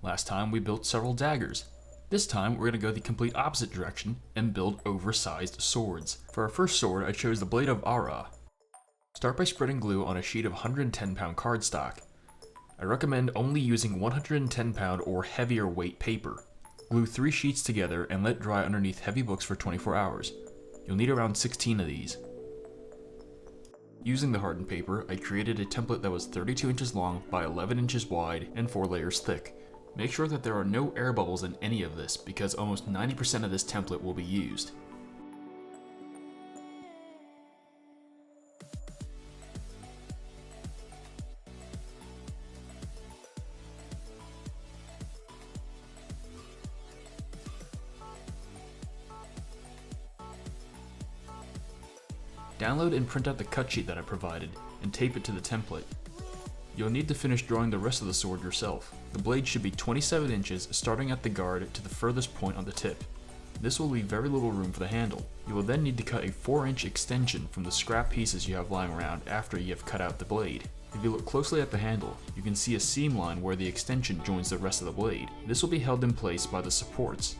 Last time we built several daggers. This time we're going to go the complete opposite direction and build oversized swords. For our first sword, I chose the blade of Ahrah. Start by spreading glue on a sheet of 110 pound cardstock. I recommend only using 110 pound or heavier weight paper. Glue 3 sheets together and let dry underneath heavy books for 24 hours. You'll need around 16 of these. Using the hardened paper, I created a template that was 32 inches long by 11 inches wide and 4 layers thick. Make sure that there are no air bubbles in any of this because almost 90% of this template will be used. Download and print out the cut sheet that I provided and tape it to the template. You'll need to finish drawing the rest of the sword yourself. The blade should be 27 inches starting at the guard to the furthest point on the tip. This will leave very little room for the handle. You will then need to cut a 4-inch extension from the scrap pieces you have lying around after you have cut out the blade. If you look closely at the handle, you can see a seam line where the extension joins the rest of the blade. This will be held in place by the supports.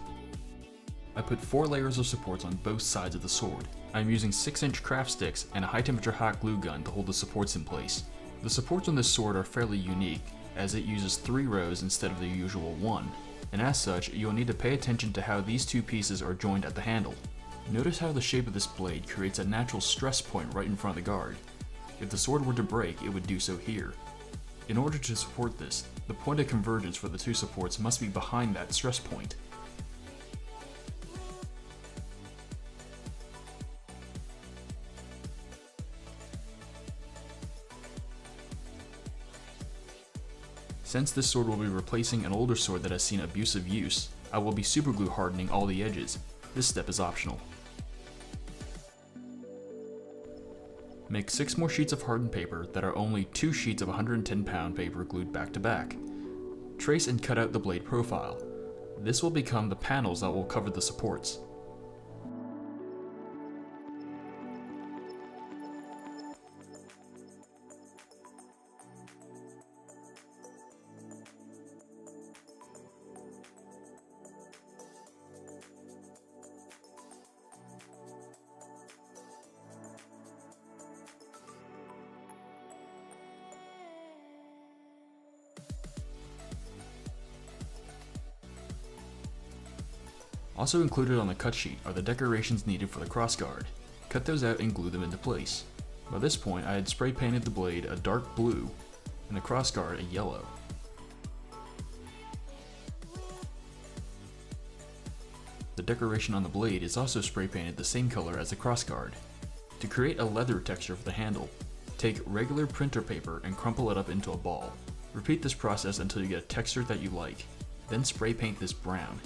I put 4 layers of supports on both sides of the sword. I am using 6-inch craft sticks and a high temperature hot glue gun to hold the supports in place. The supports on this sword are fairly unique, as it uses 3 rows instead of the usual 1, and as such, you will need to pay attention to how these 2 pieces are joined at the handle. Notice how the shape of this blade creates a natural stress point right in front of the guard. If the sword were to break, it would do so here. In order to support this, the point of convergence for the 2 supports must be behind that stress point. Since this sword will be replacing an older sword that has seen abusive use, I will be superglue hardening all the edges. This step is optional. Make 6 more sheets of hardened paper that are only 2 sheets of 110 pound paper glued back to back. Trace and cut out the blade profile. This will become the panels that will cover the supports. Also included on the cut sheet are the decorations needed for the crossguard. Cut those out and glue them into place. By this point, I had spray painted the blade a dark blue and the crossguard a yellow. The decoration on the blade is also spray painted the same color as the crossguard. To create a leather texture for the handle, take regular printer paper and crumple it up into a ball. Repeat this process until you get a texture that you like. Then spray paint this brown.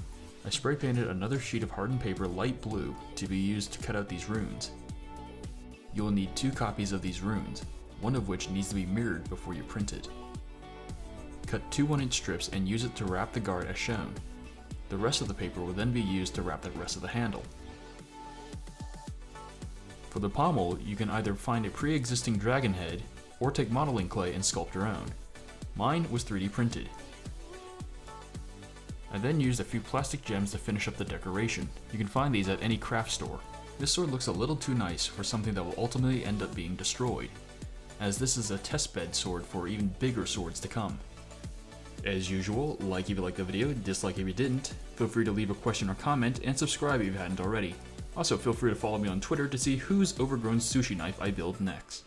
I spray painted another sheet of hardened paper light blue to be used to cut out these runes. You will need 2 copies of these runes, one of which needs to be mirrored before you print it. Cut 2 1-inch strips and use it to wrap the guard as shown. The rest of the paper will then be used to wrap the rest of the handle. For the pommel, you can either find a pre-existing dragon head or take modeling clay and sculpt your own. Mine was 3D printed. I then used a few plastic gems to finish up the decoration. You can find these at any craft store. This sword looks a little too nice for something that will ultimately end up being destroyed, as this is a testbed sword for even bigger swords to come. As usual, like if you liked the video, dislike if you didn't. Feel free to leave a question or comment, and subscribe if you hadn't already. Also, feel free to follow me on Twitter to see whose overgrown sushi knife I build next.